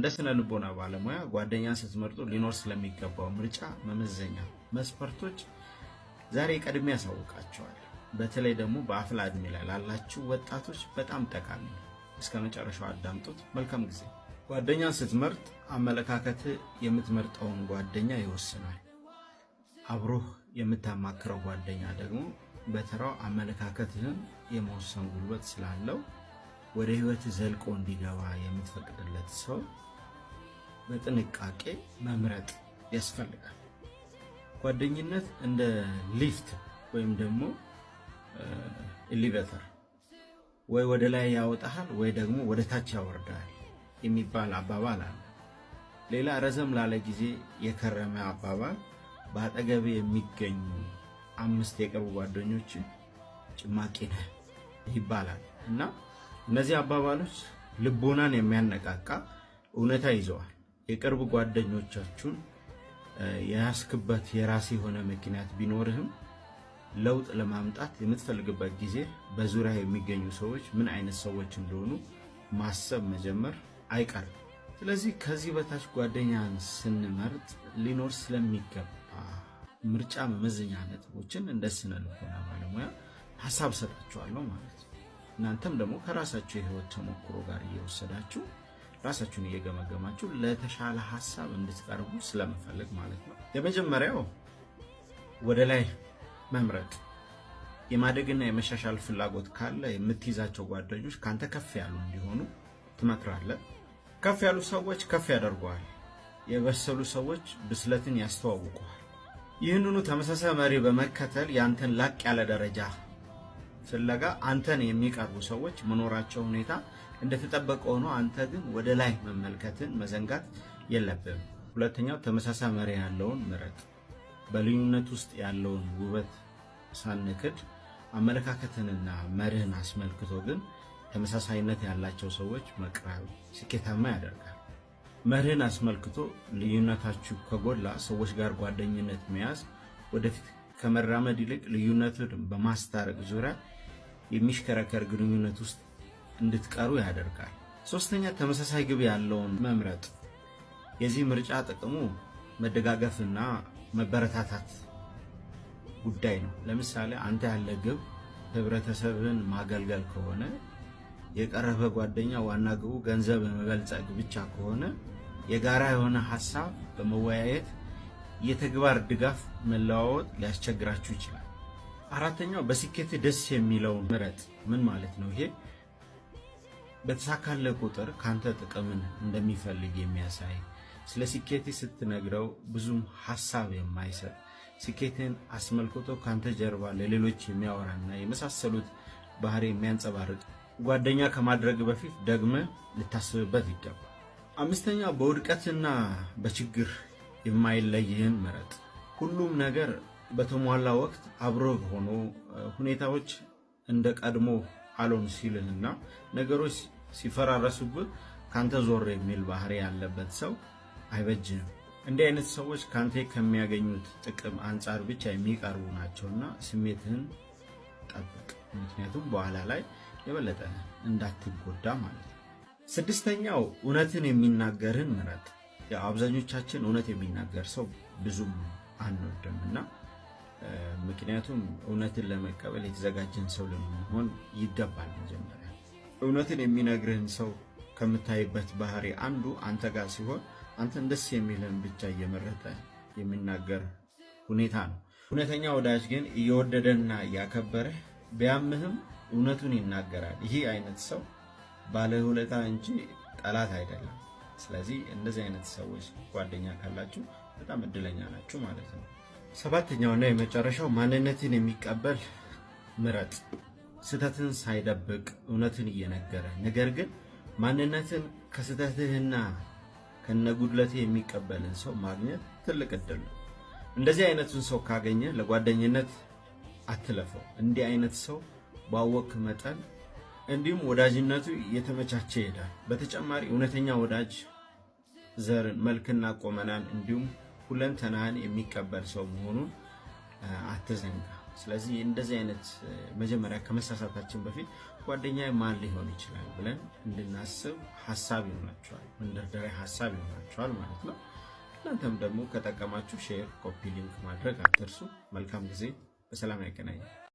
እንደ ስነ ልቦና ባለሙያ ጓደኛ ስትመርጡ ሊኖር ስለሚገባው ምርጫ መመዘኛ መስፈርቶች ዛሬ ቀድሜ ያሳውቃቸዋል። በተለይ ደግሞ በአፍላ እድሜ ላይ ላላችሁ ወጣቶች በጣም ጠቃሚ ነው። እስከ መጨረሻው አዳምጡት። መልካም ጊዜ። ጓደኛ ስትመርጥ አመለካከት የምትመርጠውን ጓደኛ ይወስናል። አብሮህ የምታማክረው ጓደኛ ደግሞ በተራው አመለካከትህን የመወሰን ጉልበት ስላለው ወደ ህይወት ዘልቆ እንዲገባ የምትፈቅድለት ሰው በጥንቃቄ መምረጥ ያስፈልጋል። ጓደኝነት እንደ ሊፍት ወይም ደግሞ ኤሌቬተር ወይ ወደ ላይ ያወጣሃል ወይ ደግሞ ወደ ታች ያወርዳል የሚባል አባባል አለ። ሌላ ረዘም ላለ ጊዜ የከረመ አባባል በአጠገብ የሚገኙ 5 የቅርብ ጓደኞች ጭማቂ ነህ ይባላል እና እነዚህ አባባሎች ልቦናን የሚያነቃቃ እውነታ ይዘዋል። የቅርብ ጓደኞቻችሁን ያስክበት የራስ የሆነ ምክንያት ቢኖርህም ለውጥ ለማምጣት የምትፈልግበት ጊዜ በዙሪያ የሚገኙ ሰዎች ምን አይነት ሰዎች እንደሆኑ ማሰብ መጀመር አይቀርም። ስለዚህ ከዚህ በታች ጓደኛን ስንመርጥ ሊኖር ስለሚገባ ምርጫ መመዘኛ ነጥቦችን እንደ ስነ ልቦና ባለሙያ ሐሳብ ሰጣችኋለሁ ማለት ነው። እናንተም ደግሞ ከራሳችሁ የህይወት ተሞክሮ ጋር እየወሰዳችሁ ራሳችሁን እየገመገማችሁ ለተሻለ ሐሳብ እንድትቀርቡ ስለምፈልግ ማለት ነው። የመጀመሪያው ወደ ላይ መምረጥ። የማደግና የመሻሻል ፍላጎት ካለ የምትይዛቸው ጓደኞች ካንተ ከፍ ያሉ እንዲሆኑ ትመክራለህ። ከፍ ያሉ ሰዎች ከፍ ያደርጓል። የበሰሉ ሰዎች ብስለትን ያስተዋውቁሃል። ይህንኑ ተመሳሳይ መሪ በመከተል ያንተን ላቅ ያለ ደረጃ ፍለጋ አንተን የሚቀርቡ ሰዎች መኖራቸው ሁኔታ እንደተጠበቀ ሆኖ አንተ ግን ወደ ላይ መመልከትን መዘንጋት የለብህም። ሁለተኛው ተመሳሳይ መሪ ያለውን ምረጥ። በልዩነት ውስጥ ያለውን ውበት ሳንክድ አመለካከትንና መርህን አስመልክቶ ግን ተመሳሳይነት ያላቸው ሰዎች መቅረብ ስኬታማ ያደርጋል። መርህን አስመልክቶ ልዩነታችሁ ከጎላ ሰዎች ጋር ጓደኝነት መያዝ ወደፊት ከመራመድ ይልቅ ልዩነትን በማስታረቅ ዙሪያ የሚሽከረከር ግንኙነት ውስጥ እንድትቀሩ ያደርጋል። ሶስተኛ ተመሳሳይ ግብ ያለውን መምረጥ። የዚህ ምርጫ ጥቅሙ መደጋገፍና መበረታታት ጉዳይ ነው። ለምሳሌ አንተ ያለ ግብ ህብረተሰብን ማገልገል ከሆነ የቀረበ ጓደኛ ዋና ግቡ ገንዘብ መበልጸግ ብቻ ከሆነ የጋራ የሆነ ሐሳብ በመወያየት የተግባር ድጋፍ መለዋወጥ ሊያስቸግራችሁ ይችላል። አራተኛው በስኬት ደስ የሚለው ምረጥ። ምን ማለት ነው ይሄ? በተሳካለ ቁጥር ካንተ ጥቅምን እንደሚፈልግ የሚያሳይ፣ ስለ ስኬት ስትነግረው ብዙም ሐሳብ የማይሰጥ፣ ስኬትን አስመልክቶ ካንተ ጀርባ ለሌሎች የሚያወራና የመሳሰሉት ባህሪ የሚያንጸባርቅ ጓደኛ ከማድረግ በፊት ደግመ ልታስብበት ይገባል። አምስተኛ በውድቀትና በችግር የማይለይህን ምረጥ። ሁሉም ነገር በተሟላ ወቅት አብሮ ሆኖ ሁኔታዎች እንደ ቀድሞ አልሆን ሲልህና ነገሮች ሲፈራረሱብህ ካንተ ዞር የሚል ባህሪ ያለበት ሰው አይበጅም። እንዲህ አይነት ሰዎች ካንተ ከሚያገኙት ጥቅም አንጻር ብቻ የሚቀርቡ ናቸውና ስሜትህን ጠብቅ። ምክንያቱም በኋላ ላይ የበለጠ እንዳትጎዳ ማለት ነው። ስድስተኛው እውነትን የሚናገርን ምረጥ። አብዛኞቻችን እውነት የሚናገር ሰው ብዙም አንወድምና ምክንያቱም እውነትን ለመቀበል የተዘጋጀን ሰው ለመሆን ይገባል። መጀመሪያ እውነትን የሚነግርህን ሰው ከምታይበት ባህሪ አንዱ አንተ ጋር ሲሆን አንተን ደስ የሚልህን ብቻ እየመረጠ የሚናገር ሁኔታ ነው። እውነተኛ ወዳጅ ግን እየወደደና እያከበረህ ቢያምህም እውነቱን ይናገራል። ይህ አይነት ሰው ባለውለታ እንጂ ጠላት አይደለም። ስለዚህ እንደዚህ አይነት ሰዎች ጓደኛ ካላችሁ በጣም እድለኛ ናችሁ ማለት ነው። ሰባተኛውና የመጨረሻው ማንነትን የሚቀበል ምረጥ። ስህተትን ሳይደብቅ እውነትን እየነገረ ነገር ግን ማንነትን ከስህተትህና ከነጉድለትህ የሚቀበልን ሰው ማግኘት ትልቅ እድል ነው። እንደዚህ አይነቱን ሰው ካገኘ ለጓደኝነት አትለፈው። እንዲህ አይነት ሰው ባወቅ መጠን እንዲሁም ወዳጅነቱ እየተመቻቸ ይሄዳል። በተጨማሪ እውነተኛ ወዳጅ ዘርን፣ መልክና ቆመናን እንዲሁም ሁለንተናን የሚቀበል ሰው መሆኑን አትዘንጋ። ስለዚህ እንደዚህ አይነት መጀመሪያ ከመሳሳታችን በፊት ጓደኛዬ ማን ሊሆን ይችላል ብለን እንድናስብ ሐሳብ ይሆናችኋል፣ መንደርደሪያ ሐሳብ ይሆናችኋል ማለት ነው። እናንተም ደግሞ ከጠቀማችሁ ሼር፣ ኮፒ ሊንክ ማድረግ አትርሱ። መልካም ጊዜ፣ በሰላም ያገናኛል።